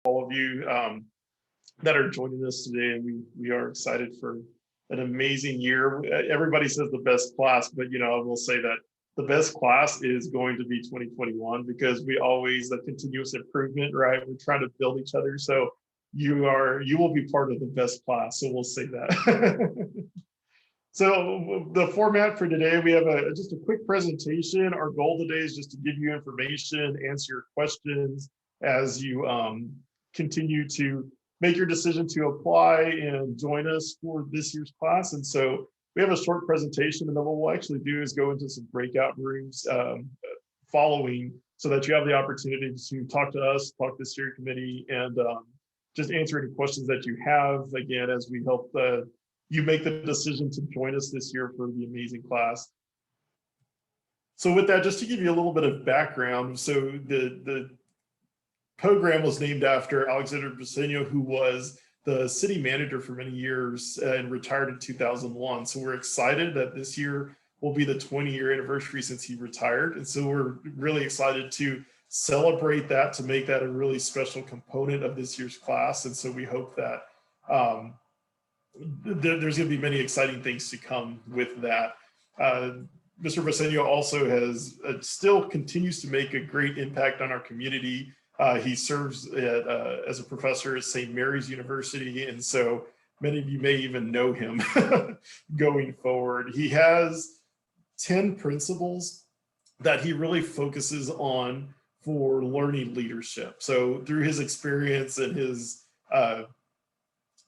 all of you that are joining us today. And we are excited for an amazing year. Everybody says the best class, but I will say that the best class is going to be 2021 because we always the continuous improvement, right? We're trying to build each other. So you will be part of the best class. So we'll say that. So the format for today, we have just a quick presentation. Our goal today is just to give you information, answer your questions as you continue to make your decision to apply and join us for this year's class. And so we have a short presentation, and then what we'll actually do is go into some breakout rooms following, so that you have the opportunity to talk to us, talk to the steering committee, and just answer any questions that you have, again, as we help you make the decision to join us this year for the amazing class. So with that, just to give you a little bit of background, so the program was named after Alexander Briseño, who was the city manager for many years and retired in 2001. So we're excited that this year will be the 20-year anniversary since he retired. And so we're really excited to celebrate that, to make that a really special component of this year's class. And so we hope that there's going to be many exciting things to come with that. Mr. Briseño also has still continues to make a great impact on our community. He serves as a professor at St. Mary's University, and so many of you may even know him going forward. He has 10 principles that he really focuses on for learning leadership. So through his experience and his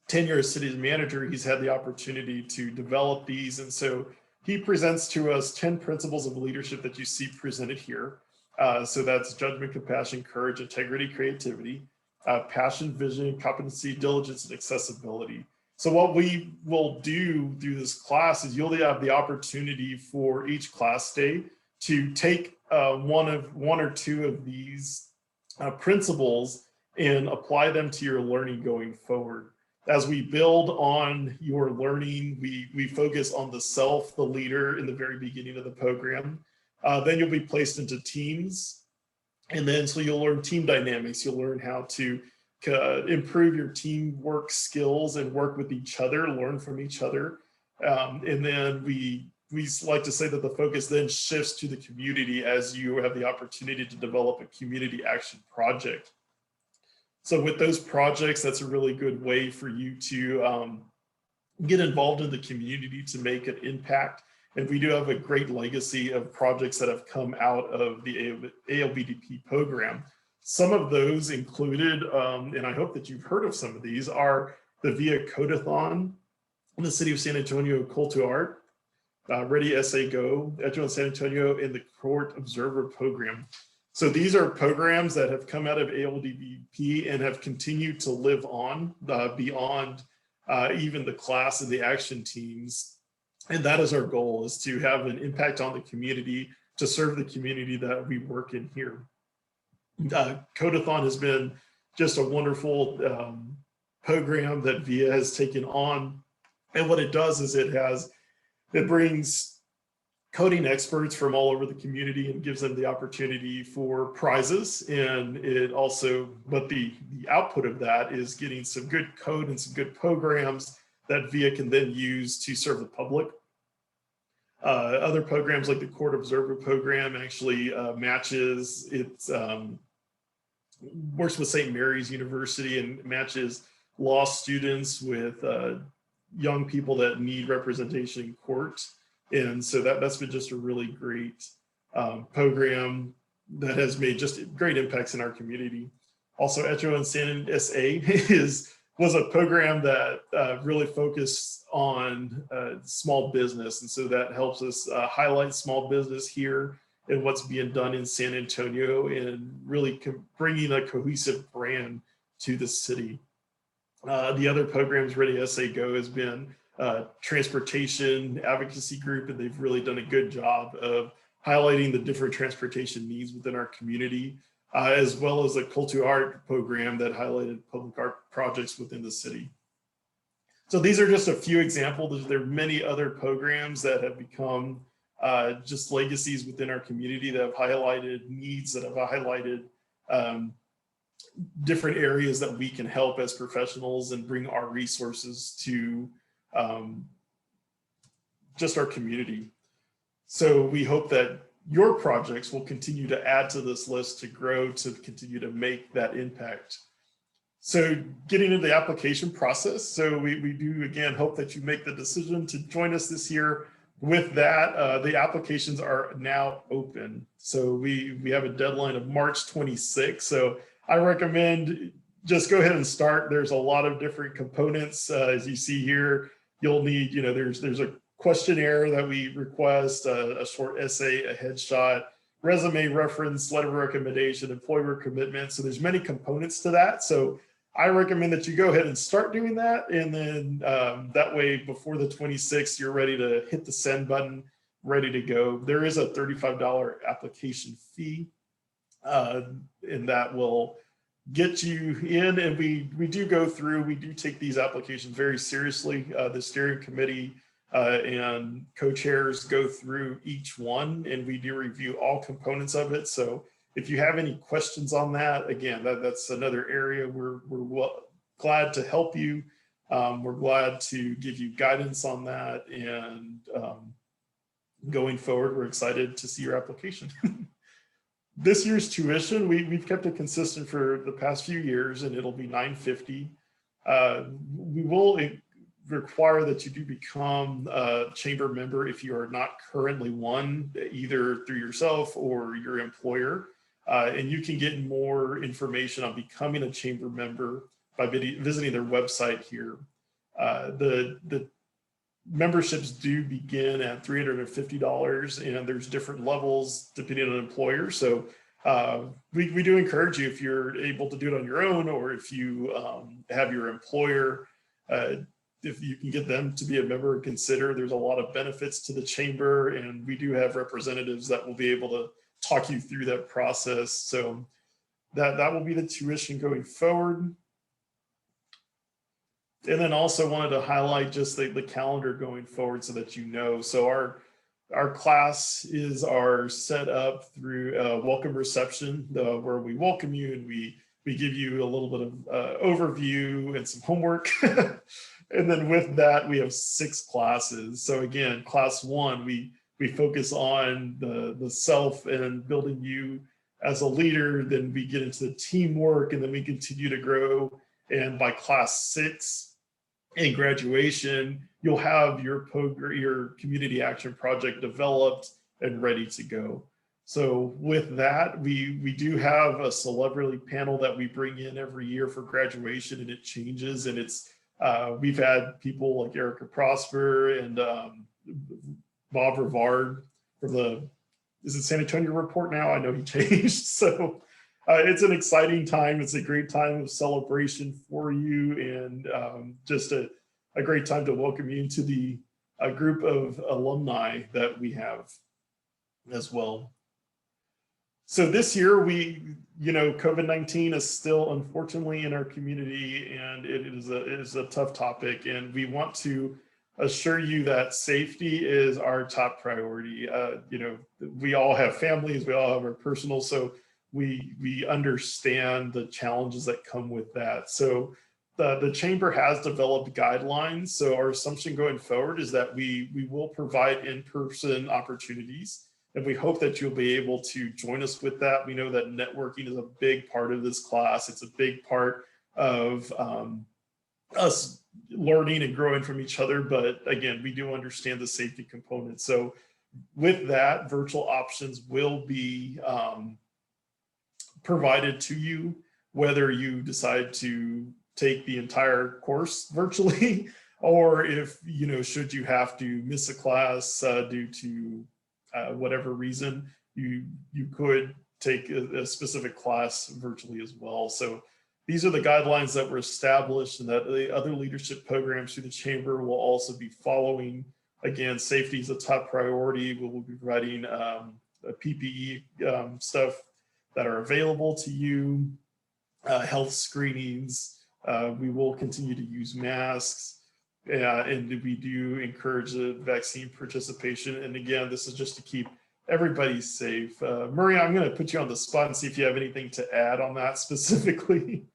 tenure as city manager, he's had the opportunity to develop these. And so he presents to us 10 principles of leadership that you see presented here. So that's judgment, compassion, courage, integrity, creativity, passion, vision, competency, diligence, and accessibility. So what we will do through this class is you'll have the opportunity for each class day to take one or two of these principles and apply them to your learning going forward. As we build on your learning, we focus on the self, the leader, in the very beginning of the program. Then you'll be placed into teams. And then so you'll learn team dynamics. You'll learn how to improve your teamwork skills and work with each other, learn from each other. And then we like to say that the focus then shifts to the community as you have the opportunity to develop a community action project. So with those projects, that's a really good way for you to get involved in the community to make an impact. And we do have a great legacy of projects that have come out of the ABLDP program. Some of those included, and I hope that you've heard of some of these, are the VIA Codathon in the City of San Antonio Call to Art, Ready Essay Go, Edgewood San Antonio, and the Court Observer program. So these are programs that have come out of ABLDP and have continued to live on beyond even the class and the action teams. And that is our goal, is to have an impact on the community, to serve the community that we work in here. Codathon has been just a wonderful program that VIA has taken on. And what it does is it brings coding experts from all over the community and gives them the opportunity for prizes. And it also, but the output of that is getting some good code and some good programs that VIA can then use to serve the public. Other programs like the Court Observer program actually matches, it works with St. Mary's University and matches law students with young people that need representation in court. And so that's been just a really great program that has made just great impacts in our community. Also, Edgewood San SA was a program that really focused on small business. And so that helps us highlight small business here and what's being done in San Antonio, and really bringing a cohesive brand to the city. The other programs, Ready Essay Go, has been transportation advocacy group, and they've really done a good job of highlighting the different transportation needs within our community, as well as a Call to Art program that highlighted public art projects within the city. So these are just a few examples. There are many other programs that have become just legacies within our community that have highlighted needs, that have highlighted different areas that we can help as professionals and bring our resources to just our community. So we hope that your projects will continue to add to this list, to grow, to continue to make that impact. So getting into the application process. So we do, again, hope that you make the decision to join us this year. With that, the applications are now open. So we have a deadline of March 26th. So I recommend just go ahead and start. There's a lot of different components. As you see here, you'll need, there's a questionnaire that we request, a short essay, a headshot, resume, reference, letter of recommendation, employer commitment. So there's many components to that. So I recommend that you go ahead and start doing that. And then that way, before the 26th, you're ready to hit the send button, ready to go. There is a $35 application fee, and that will get you in. And we do go through, we do take these applications very seriously. The steering committee and co-chairs go through each one, and we do review all components of it. So if you have any questions on that, again, that's another area we're glad to help you. We're glad to give you guidance on that. And going forward, we're excited to see your application. This year's tuition, we've kept it consistent for the past few years, and it'll be $950. We will require that you do become a chamber member if you are not currently one, either through yourself or your employer. And you can get more information on becoming a chamber member by visiting their website here. The memberships do begin at $350, and there's different levels depending on employer. So we do encourage you, if you're able to do it on your own, or if you have your employer, if you can get them to be a member, consider. There's a lot of benefits to the chamber, and we do have representatives that will be able to talk you through that process. So that will be the tuition going forward. And then also wanted to highlight just the calendar going forward so that you know. So our classes are set up through a welcome reception, where we welcome you and we give you a little bit of overview and some homework. And then with that, we have 6 classes. So again, class 1, we focus on the self and building you as a leader. Then we get into the teamwork, and then we continue to grow. And by class 6 in graduation, you'll have your community action project developed and ready to go. So with that, we do have a celebrity panel that we bring in every year for graduation, and it changes. And it's we've had people like Erica Prosper and Bob Rivard from is it San Antonio Report now? I know he changed. So it's an exciting time. It's a great time of celebration for you, and just a great time to welcome you into the group of alumni that we have as well. So this year, COVID-19 is still unfortunately in our community, and it is a tough topic, and we want to assure you that safety is our top priority. We all have families, we all have our personal, so we understand the challenges that come with that. So the chamber has developed guidelines. So our assumption going forward is that we will provide in-person opportunities, and we hope that you'll be able to join us with that. We know that networking is a big part of this class. It's a big part of us learning and growing from each other. But again, we do understand the safety component. So with that, virtual options will be provided to you, whether you decide to take the entire course virtually, or if, should you have to miss a class due to whatever reason, you could take a specific class virtually as well. So these are the guidelines that were established, and that the other leadership programs through the chamber will also be following. Again, safety is a top priority. We will be providing PPE stuff that are available to you, health screenings. We will continue to use masks, and we do encourage the vaccine participation. And again, this is just to keep everybody's safe. Maria, I'm going to put you on the spot and see if you have anything to add on that specifically.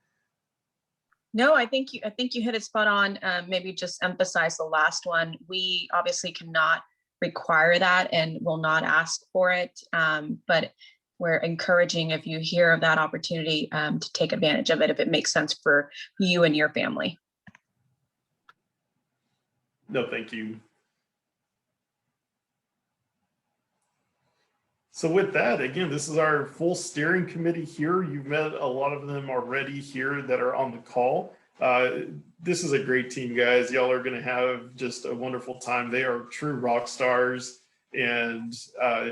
No, I think you hit it spot on. Maybe just emphasize the last one. We obviously cannot require that and will not ask for it, but we're encouraging, if you hear of that opportunity, to take advantage of it if it makes sense for you and your family. No, thank you. So with that, again, this is our full steering committee here. You've met a lot of them already here that are on the call. This is a great team, guys. Y'all are going to have just a wonderful time. They are true rock stars, and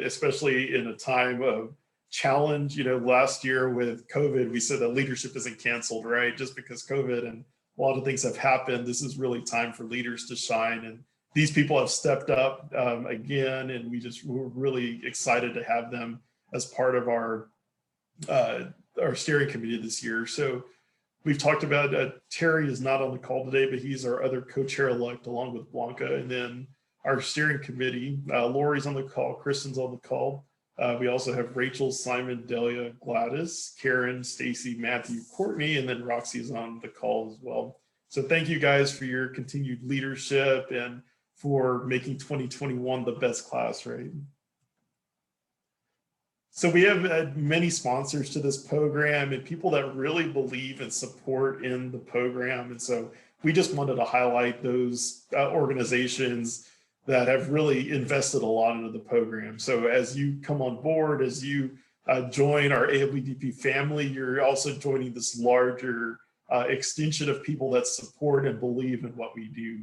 especially in a time of challenge. You know, last year with COVID, we said that leadership isn't canceled, right? Just because COVID and a lot of things have happened, this is really time for leaders to shine. And these people have stepped up again, and we're really excited to have them as part of our steering committee this year. So we've talked about Terry is not on the call today, but he's our other co-chair elect along with Blanca. And then our steering committee, Lori's on the call, Kristen's on the call. We also have Rachel, Simon, Delia, Gladys, Karen, Stacy, Matthew, Courtney, and then Roxy is on the call as well. So thank you guys for your continued leadership and for making 2021 the best class, right? So we have many sponsors to this program and people that really believe and support in the program. And so we just wanted to highlight those organizations that have really invested a lot into the program. So as you come on board, as you join our ABLDP family, you're also joining this larger extension of people that support and believe in what we do.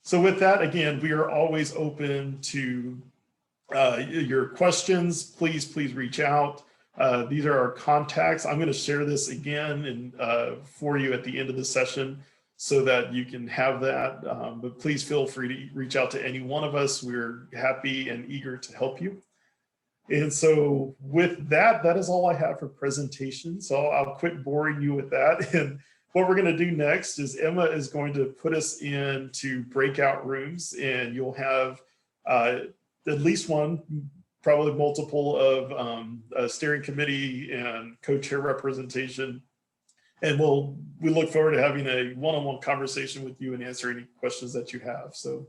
So with that, again, we are always open to your questions. Please reach out. These are our contacts. I'm going to share this again for you at the end of the session so that you can have that. But please feel free to reach out to any one of us. We're happy and eager to help you. And so with that, that is all I have for presentation. So I'll quit boring you with that. And what we're going to do next is Emma is going to put us into breakout rooms, and you'll have at least one, probably multiple of a steering committee and co-chair representation. And we look forward to having a one-on-one conversation with you and answer any questions that you have. So.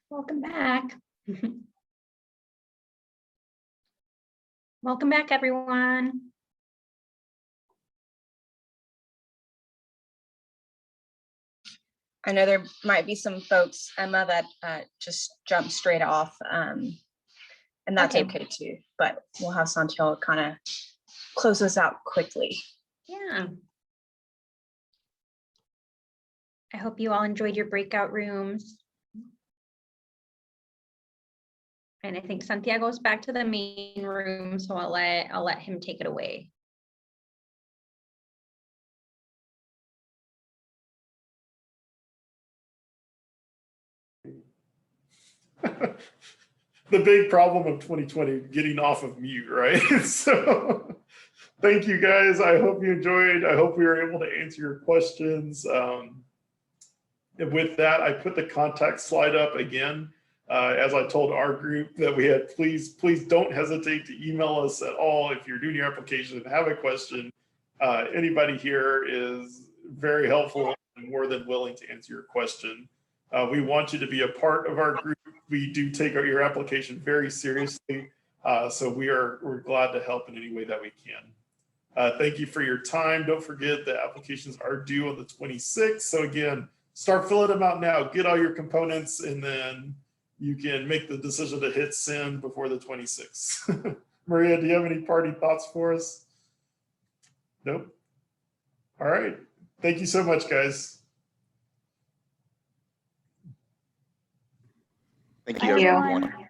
Welcome back. Welcome back, everyone. I know there might be some folks, Emma, that just jump straight off, and that's okay too, but we'll have Santiago kind of close us out quickly. Yeah. I hope you all enjoyed your breakout rooms. And I think Santiago's back to the main room, so I'll let him take it away. The big problem of 2020, getting off of mute, right? So thank you guys. I hope you enjoyed. I hope we were able to answer your questions. And with that, I put the contact slide up again. As I told our group that we had, please don't hesitate to email us at all if you're doing your application and have a question. Anybody here is very helpful and more than willing to answer your question. We want you to be a part of our group. We do take your application very seriously, so we're glad to help in any way that we can. Thank you for your time. Don't forget the applications are due on the 26th. So again, start filling them out now. Get all your components, and then you can make the decision to hit send before the 26th. Maria, do you have any party thoughts for us? Nope. All right. Thank you so much, guys. Thank Bye, you, everyone. everyone.